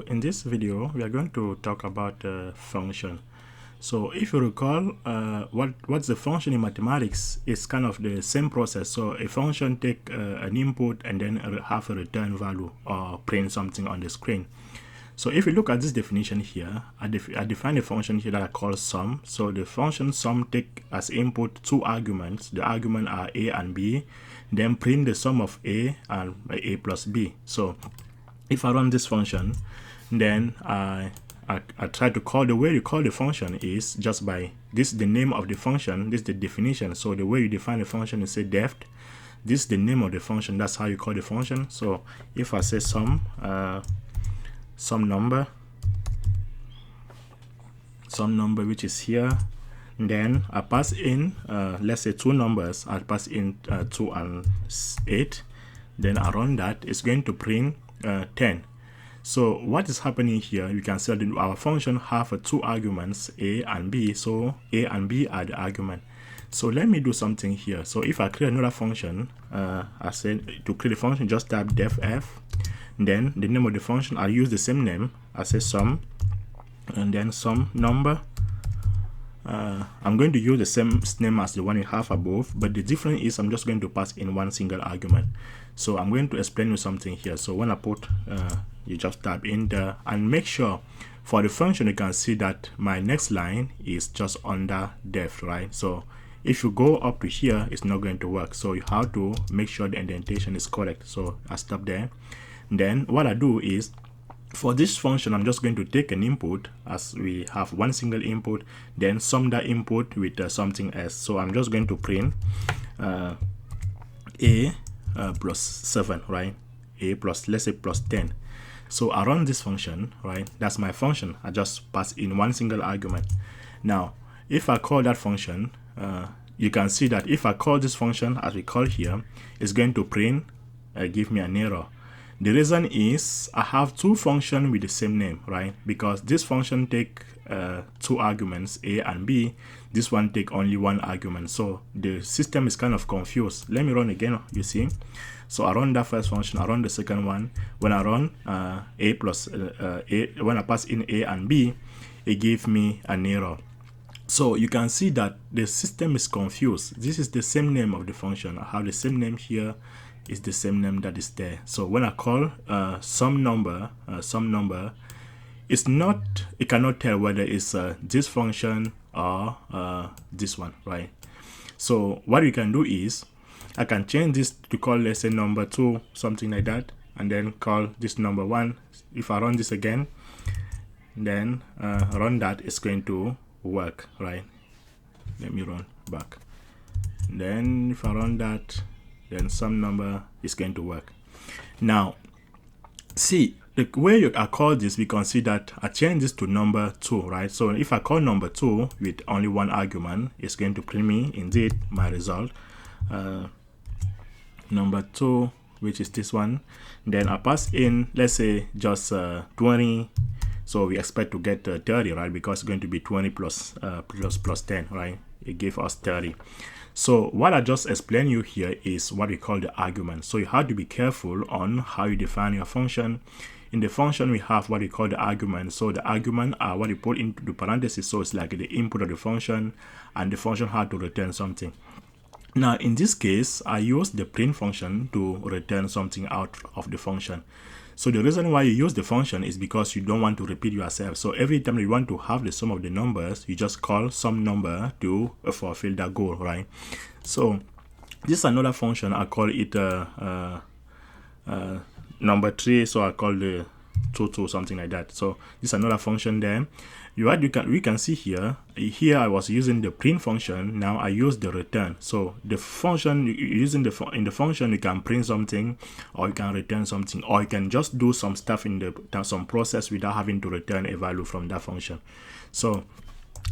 in this video we are going to talk about function. So if you recall, what's the function in mathematics is kind of the same process. So a function take an input and then have a return value or print something on the screen. So if you look at this definition here, I define a function here that I call sum. So the function sum take as input two arguments. The arguments are a and b, then print the sum of a and a plus b. So if I run this function, then I try to call, the way you call the function is just by this, the name of the function, this is the definition. So the way you define the function is say def, this is the name of the function, that's how you call the function. So if I say sum number which is here, then I pass in let's say two numbers. I'll pass in 2 and 8, then I run that, it's going to print 10. So what is happening here, you can see that our function have two arguments, a and b. So a and b are the argument. So let me do something here. So if I create another function, I said to create a function, just type def f, then the name of the function, I'll use the same name. I say sum, and then sum number. I'm going to use the same name as the one you have above, but the difference is I'm just going to pass in one single argument. So I'm going to explain you something here. So when I put, you just type in there and make sure for the function you can see that my next line is just under def, right? So if you go up to here, it's not going to work. So you have to make sure the indentation is correct. So I stop there. Then what I do is, for this function, I'm just going to take an input, as we have one single input, then sum that input with something else. So I'm just going to print a plus 7, right? A plus, let's say plus 10. So I run this function, right? That's my function. I just pass in one single argument. Now, if I call that function, you can see that if I call this function as we call here, it's going to print, give me an error. The reason is I have two functions with the same name, right? Because this function take two arguments, a and b. This one take only one argument. So the system is kind of confused. Let me run again, you see. So I run that first function, I run the second one. When I run a plus a, when I pass in a and b, it gives me an error. So you can see that the system is confused. This is the same name of the function. I have the same name here. Is the same name that is there. So when I call some number, it's not, it cannot tell whether it's this function or this one, right? So what we can do is, I can change this to call, let's say number 2, something like that, and then call this number 1. If I run this again, then run that, it's going to work, right? Let me run back. Then if I run that, then some number is going to work. Now, see, the way I call this, we can see that I change this to number 2, right? So if I call number 2 with only one argument, it's going to print me, indeed, my result. Number 2, which is this one. Then I pass in, let's say, just 20. So we expect to get 30, right? Because it's going to be 20 plus 10, right? It gives us 30. So what I just explained you here is what we call the argument. So you have to be careful on how you define your function. In the function, we have what we call the argument. So the argument are what you put into the parentheses. So it's like the input of the function, and the function had to return something. Now, in this case, I use the print function to return something out of the function. So the reason why you use the function is because you don't want to repeat yourself. So every time you want to have the sum of the numbers, you just call some number to fulfill that goal, right? So this is another function. I call it number 3. So I call the 2 something like that. So this is another function there. We can see here I was using the print function. Now I use the return. So the function, using in the function, you can print something, or you can return something, or you can just do some stuff in some process without having to return a value from that function. So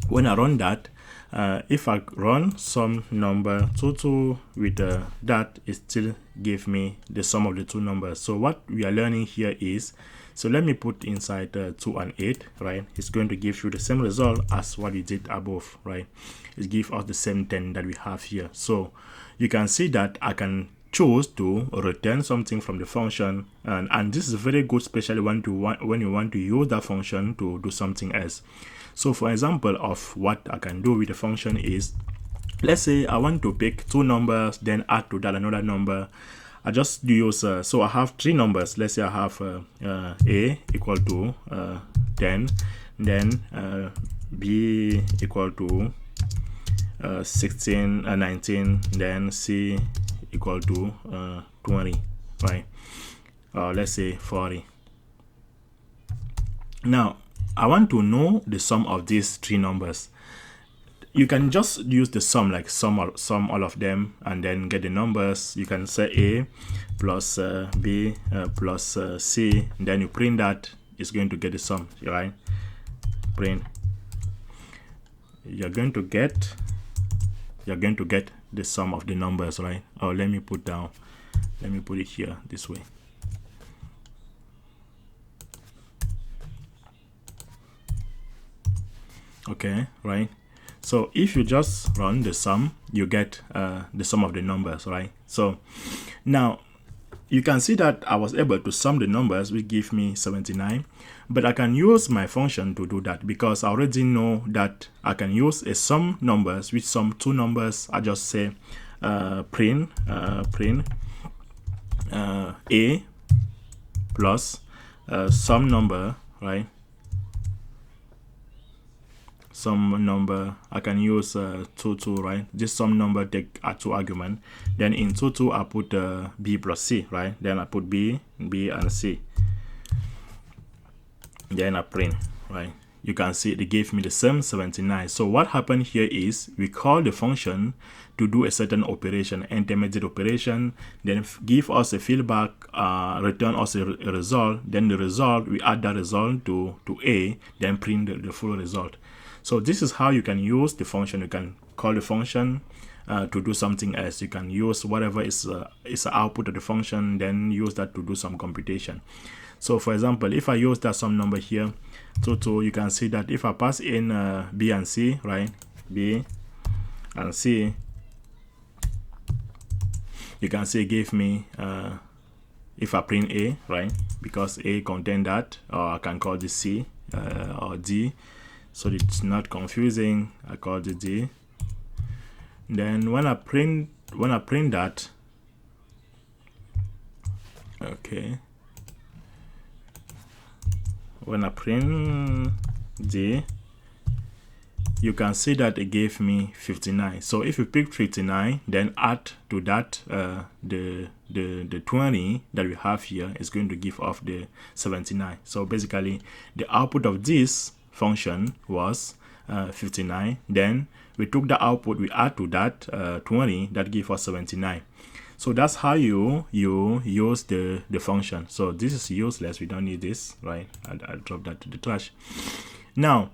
when I run that, if I run some number 2 with that, it still give me the sum of the two numbers. So what we are learning here is, so let me put inside 2 and 8, right? It's going to give you the same result as what we did above, right? It gives us the same 10 that we have here. So you can see that I can choose to return something from the function, and this is very good, especially when you want to use that function to do something else. So for example of what I can do with the function is, let's say I want to pick two numbers, then add to that another number. I just use so I have three numbers. Let's say I have a equal to 10, then b equal to 16, 19, then c equal to 20, right? Let's say 40. Now I want to know the sum of these three numbers. You can just use the sum, like sum all of them and then get the numbers. You can say a plus b plus c, and then you print that. It's going to get the sum, right? Print. You're going to get the sum of the numbers, right? Oh, let me put it here this way. Okay, right? So if you just run the sum, you get the sum of the numbers, right? So now you can see that I was able to sum the numbers, which give me 79, but I can use my function to do that because I already know that I can use a sum numbers which sum two numbers. I just say print a plus some number, right? Some number. I can use 2, right? This sum number take two argument. Then in 2 I put b plus c, right? Then I put b and c. Then I print, right? You can see it gave me the same 79. So what happened here is we call the function to do a certain operation, intermediate operation, then give us a feedback, return us a result. Then the result, we add that result to a, then print the full result. So this is how you can use the function. You can call the function to do something else. You can use whatever is the output of the function, then use that to do some computation. So for example, if I use that sum number here, 2, you can see that if I pass in b and c, right? B and c, you can see it gave me, if I print a, right? Because a contain that, or I can call this c or d. So it's not confusing. I call it D. Then when I print that, okay. When I print D, you can see that it gave me 59. So if you pick 59, then add to that the 20 that we have here is going to give off the 79. So basically, the output of this function was 59. Then we took the output, we add to that 20 that give us 79. So that's how you use the function. So this is useless, we don't need this, right? I'll drop that to the trash. Now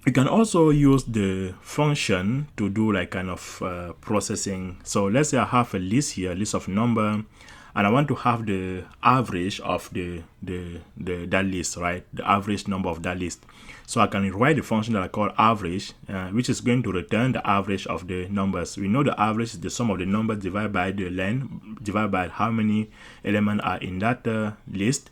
you can also use the function to do like kind of processing. So let's say I have a list here, list of number, and I want to have the average of that list, right? The average number of that list. So I can write the function that I call average, which is going to return the average of the numbers. We know the average is the sum of the numbers divided by the length, divided by how many elements are in that list.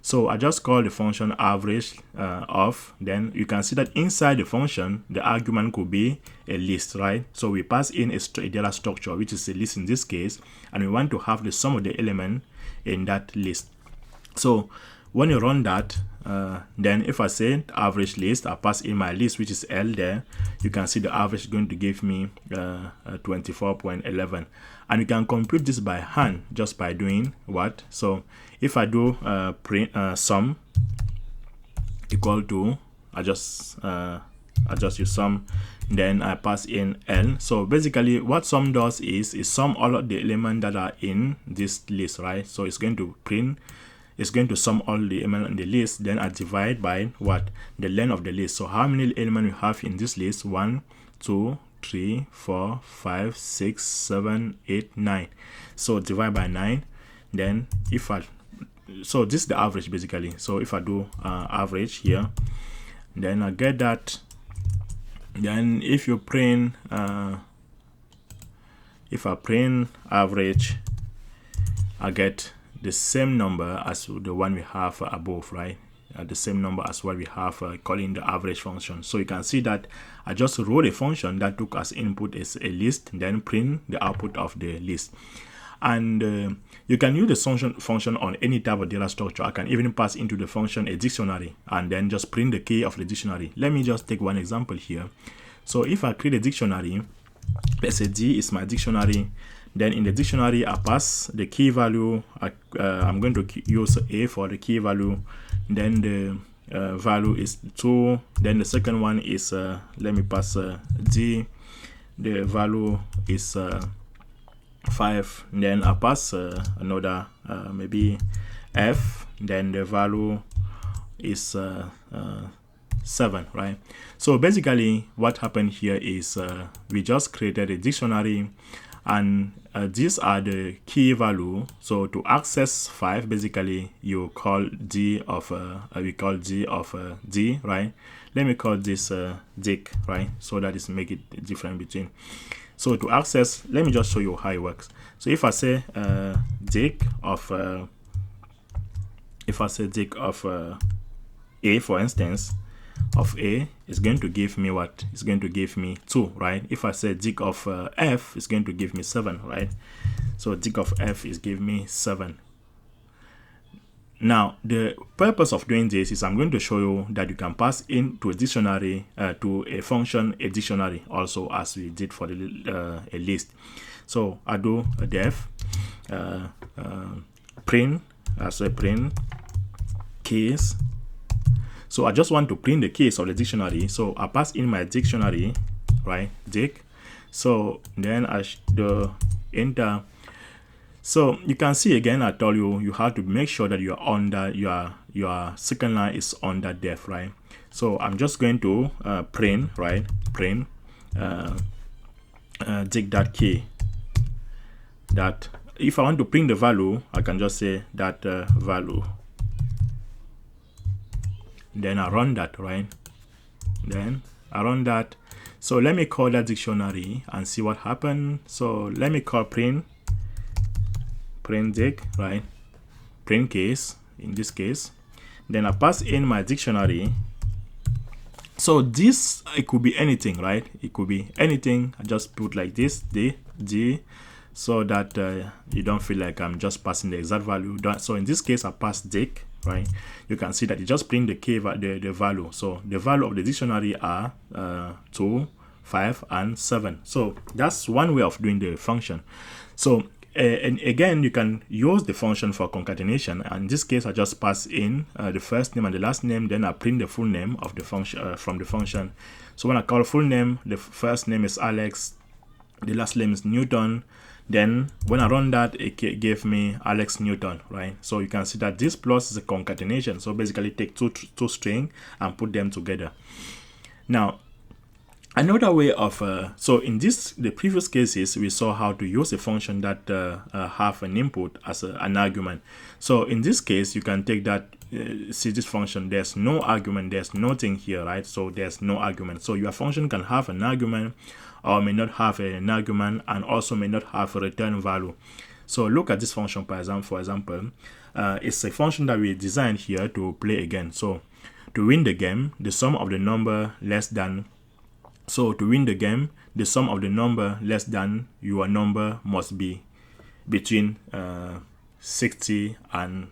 So I just call the function average of, then you can see that inside the function, the argument could be a list, right? So we pass in a data structure, which is a list in this case, and we want to have the sum of the element in that list. So when you run that, then if I say average list, I pass in my list, which is L there, you can see the average is going to give me 24.11. And you can compute this by hand just by doing what? So if I do print sum equal to, I just use sum, then I pass in L. So basically what sum does is sum all of the elements that are in this list, right? So it's going to sum all the elements in the list, then I divide by what? The length of the list. So how many elements we have in this list? 1, 2, 3, 4, 5, 6, 7, 8, 9. So divide by 9. Then so this is the average basically. So if I do average here, then I get that. Then if you print if I print average, I get the same number as the one we have above, right? The same number as what we have calling the average function. So you can see that I just wrote a function that took as input is a list, then print the output of the list. And you can use the function on any type of data structure. I can even pass into the function a dictionary and then just print the key of the dictionary. Let me just take one example here. So if I create a dictionary, let's say D is my dictionary, then in the dictionary I pass the key value. I'm going to use A for the key value, then the value is 2, then the second one is let me pass D, the value is 5, then I pass another maybe F, then the value is 7, right? So basically what happened here is we just created a dictionary, and these are the key value. So to access 5, basically you call D of we call D of D, right? Let me call this dic, right? So that is make it different between. So to access, let me just show you how it works. So if I say dic of A, for instance, of A is going to give me what? It's going to give me 2, right? If I say dic of F, it's going to give me 7, right? So dic of F is give me 7. Now, the purpose of doing this is I'm going to show you that you can pass into a dictionary, to a function, a dictionary also, as we did for the a list. So I do a def print, as a print keys. So I just want to print the keys of the dictionary. So I pass in my dictionary, right? Dic. So then I do enter. So you can see again, I told you, you have to make sure that you are under your second line is under def, right? So I'm just going to print, right? Print dic that key. That if I want to print the value, I can just say that value. Then I run that, right? Then I run that. So let me call that dictionary and see what happened. So let me call print dic, right? Print case in this case. Then I pass in my dictionary. So this, it could be anything, right? It could be anything. I just put like this, D, so that you don't feel like I'm just passing the exact value. So in this case, I pass dic, right? You can see that it just print the key, the value. So the value of the dictionary are 2, 5, and 7. So that's one way of doing the function. So and again, you can use the function for concatenation. And in this case, I just pass in the first name and the last name, then I print the full name of the function from the function. So when I call full name, the first name is Alex, the last name is Newton. Then when I run that, it gave me Alex Newton, right? So you can see that this plus is a concatenation. So basically take two string and put them together. Now, another way of, so in the previous cases, we saw how to use a function that have an input as an argument. So in this case, you can take that, see this function, there's no argument, there's nothing here, right? So there's no argument. So your function can have an argument or may not have an argument, and also may not have a return value. So look at this function, for example, it's a function that we designed here to play again. So to win the game, the sum of the number less than, so to win the game, the sum of the number less than your number must be between 60 and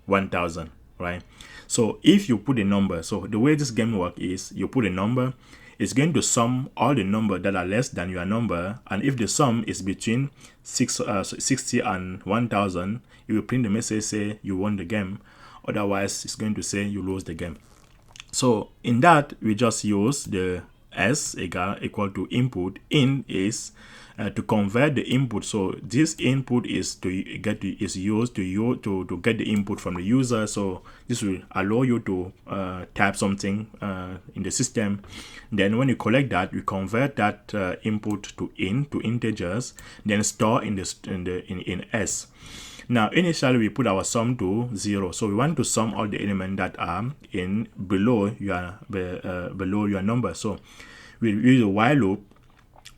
1000, right? So if you put a number, so the way this game works is you put a number, it's going to sum all the numbers that are less than your number, and if the sum is between 60 and 1000, you will print the message say you won the game. Otherwise, it's going to say you lose the game. So in that, we just use the s equal to input. In is to convert the input. So this input is used to get the input from the user. So this will allow you to type something in the system. Then when you collect that, you convert that input to integers, then store in s. Now initially we put our sum to 0. So we want to sum all the elements that are below your number. So we use a while loop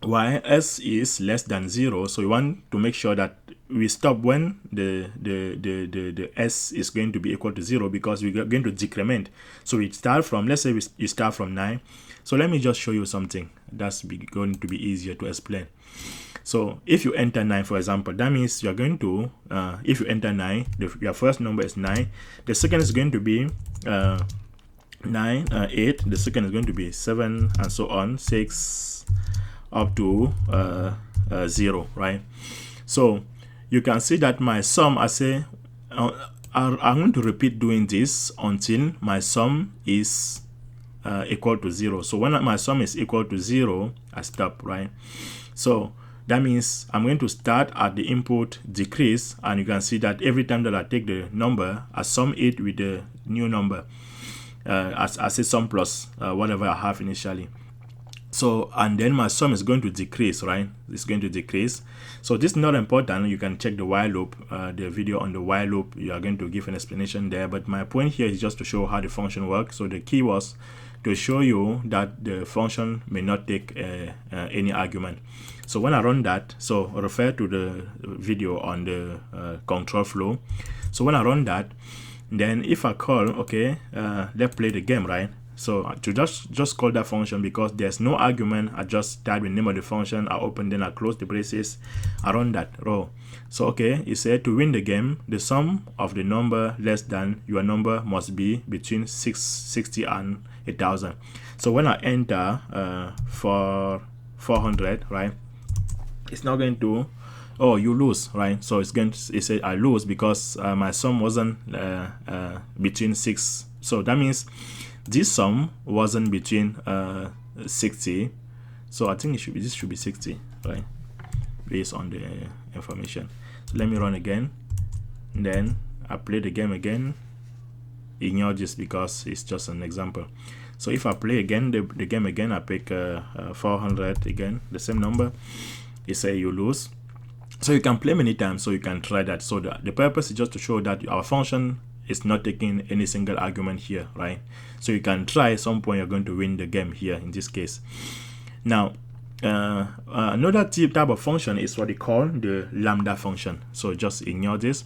while s is less than 0. So we want to make sure that we stop when the s is going to be equal to 0, because we're going to decrement. So we start from, let's say you start from 9. So let me just show you something that's going to be easier to explain. So if you enter 9, for example, that means you're going to, if you enter 9, your first number is 9, the second is going to be 8, the second is going to be 7, and so on, 6, up to 0, right? So you can see that my sum, I say, I'm going to repeat doing this until my sum is equal to 0. So when my sum is equal to 0, I stop, right? So that means I'm going to start at the input decrease, and you can see that every time that I take the number, I sum it with the new number, as I say sum plus whatever I have initially. So, and then my sum is going to decrease, right? It's going to decrease. So this is not important. You can check the while loop, the video on the while loop. You are going to give an explanation there. But my point here is just to show how the function works. So the key was to show you that the function may not take any argument. So when I run that, so refer to the video on the control flow. So when I run that, then if I call, okay, let's play the game, right? So to just call that function, because there's no argument, I just type the name of the function, I open, then I close the braces, I run that row. So okay, it said to win the game, the sum of the number less than your number must be between 660 and 1000. So when I enter for 400, right, it's not going to, oh, you lose, right? So it's going to, it said I lose because my sum wasn't between 6. So that means this sum wasn't between 60. So I think it should be, this should be 60, right, based on the information. So let me run again, and then I play the game again. Ignore this because it's just an example. So if I play again the game again, I pick 400 again, the same number, it say you lose. So you can play many times, so you can try that. So the purpose is just to show that our function is not taking any single argument here, right? So you can try, at some point you're going to win the game here in this case. Now another type of function is what they call the lambda function. So just ignore this.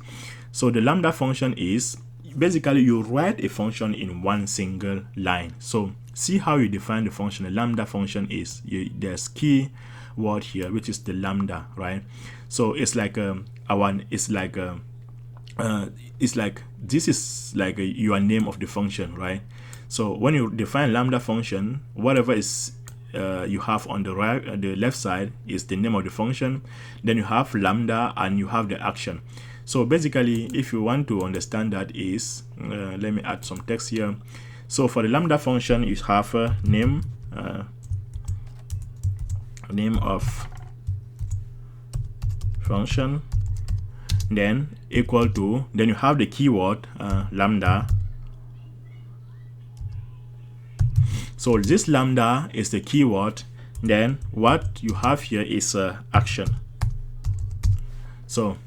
So the lambda function is basically you write a function in one single line. So see how you define the function. The lambda function is there's key word here, which is the lambda, right? So it's like this is like your name of the function, right? So when you define lambda function, whatever is you have on the right, the left side is the name of the function. Then you have lambda and you have the action. So basically, if you want to understand that is, let me add some text here. So for the lambda function, you have a name of function, then equal to, then you have the keyword lambda. So this lambda is the keyword, then what you have here is action. So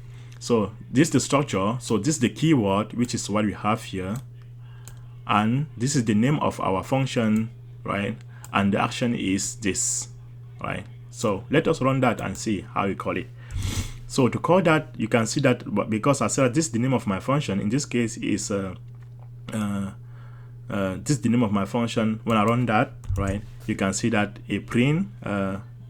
this is the structure. So this is the keyword, which is what we have here, and this is the name of our function, right? And the action is this, right? So let us run that and see how we call it. So to call that, you can see that because I said this is the name of my function, in this case is this is the name of my function. When I run that, right, you can see that a print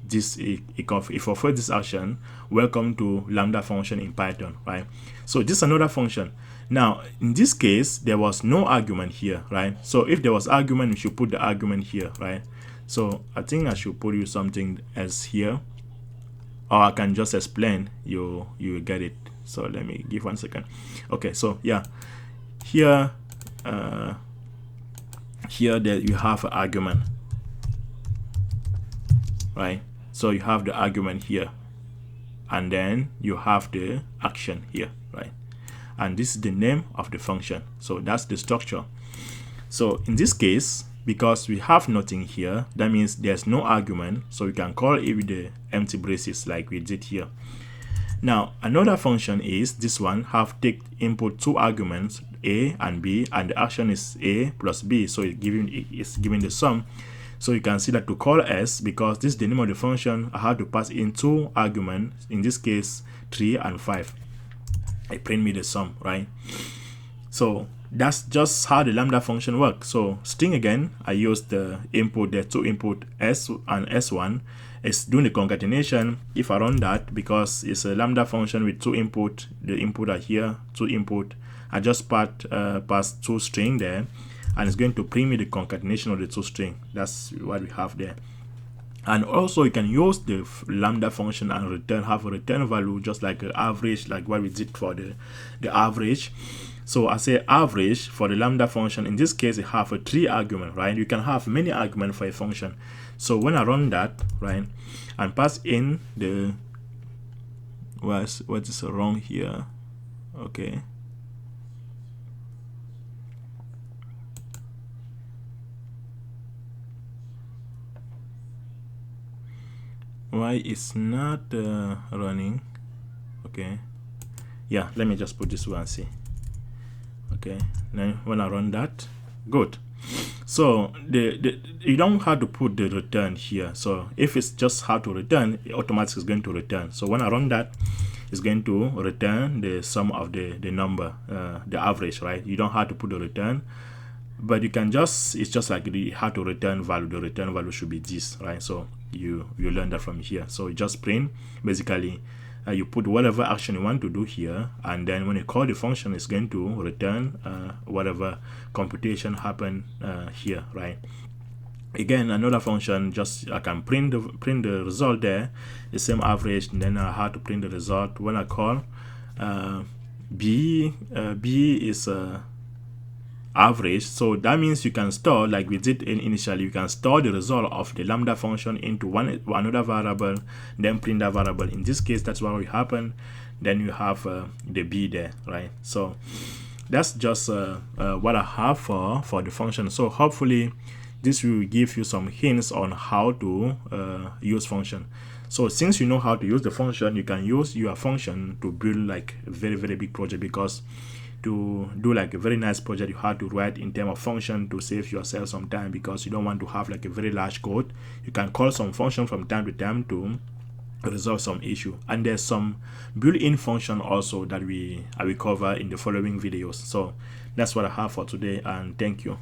it offers this action, welcome to lambda function in Python, right? So this is another function. Now in this case there was no argument here, right? So if there was argument, we should put the argument here, right? So I think I should put you something else here, or I can just explain, you get it. So let me give 1 second. Okay, so yeah, here that you have an argument, right? So you have the argument here, and then you have the action here, right? And this is the name of the function. So that's the structure. So in this case, because we have nothing here, that means there's no argument, so we can call it with the empty braces like we did here. Now another function is this one, have take input 2 arguments, a and b, and the action is a plus b, so it's giving the sum. So you can see that to call s, because this is the name of the function, I have to pass in 2 arguments, in this case 3 and 5. It print me the sum, right? So that's just how the lambda function works. So string again, I use the input, the 2 input s and s1. It's doing the concatenation. If I run that, because it's a lambda function with 2 input, the input are here, 2 input, I just pass 2 string there, and it's going to print me the concatenation of the 2 string. That's what we have there. And also you can use the lambda function and have a return value, just like an average, like what we did for the average. So I say average for the lambda function. In this case, it have a 3 argument, right? You can have many arguments for a function. So when I run that, right, and pass in the what is wrong here? Okay. Why it's not running? Okay. Yeah, let me just put this one and see. Okay, then when I run that, good. So you don't have to put the return here. So if it's just how to return, it automatically is going to return. So when I run that, it's going to return the sum of the number, the average, right? You don't have to put the return, but you can just, it's just like the how to return value. The return value should be this, right? So you learn that from here. So you just print basically. You put whatever action you want to do here, and then when you call the function, it's going to return whatever computation happened here, right? Again, another function, just I can print the result there, the same average, and then I have to print the result when I call b is average. So that means you can store, like we did initially, you can store the result of the lambda function into another variable, then print that variable. In this case, that's what will happen. Then you have the b there, right? So that's just what I have for the function. So hopefully this will give you some hints on how to use function. So since you know how to use the function, you can use your function to build like a very big project, because to do like a very nice project, you have to write in terms of function to save yourself some time, because you don't want to have like a very large code. You can call some function from time to time to resolve some issue, and there's some built-in function also that I will cover in the following videos. So that's what I have for today, and thank you.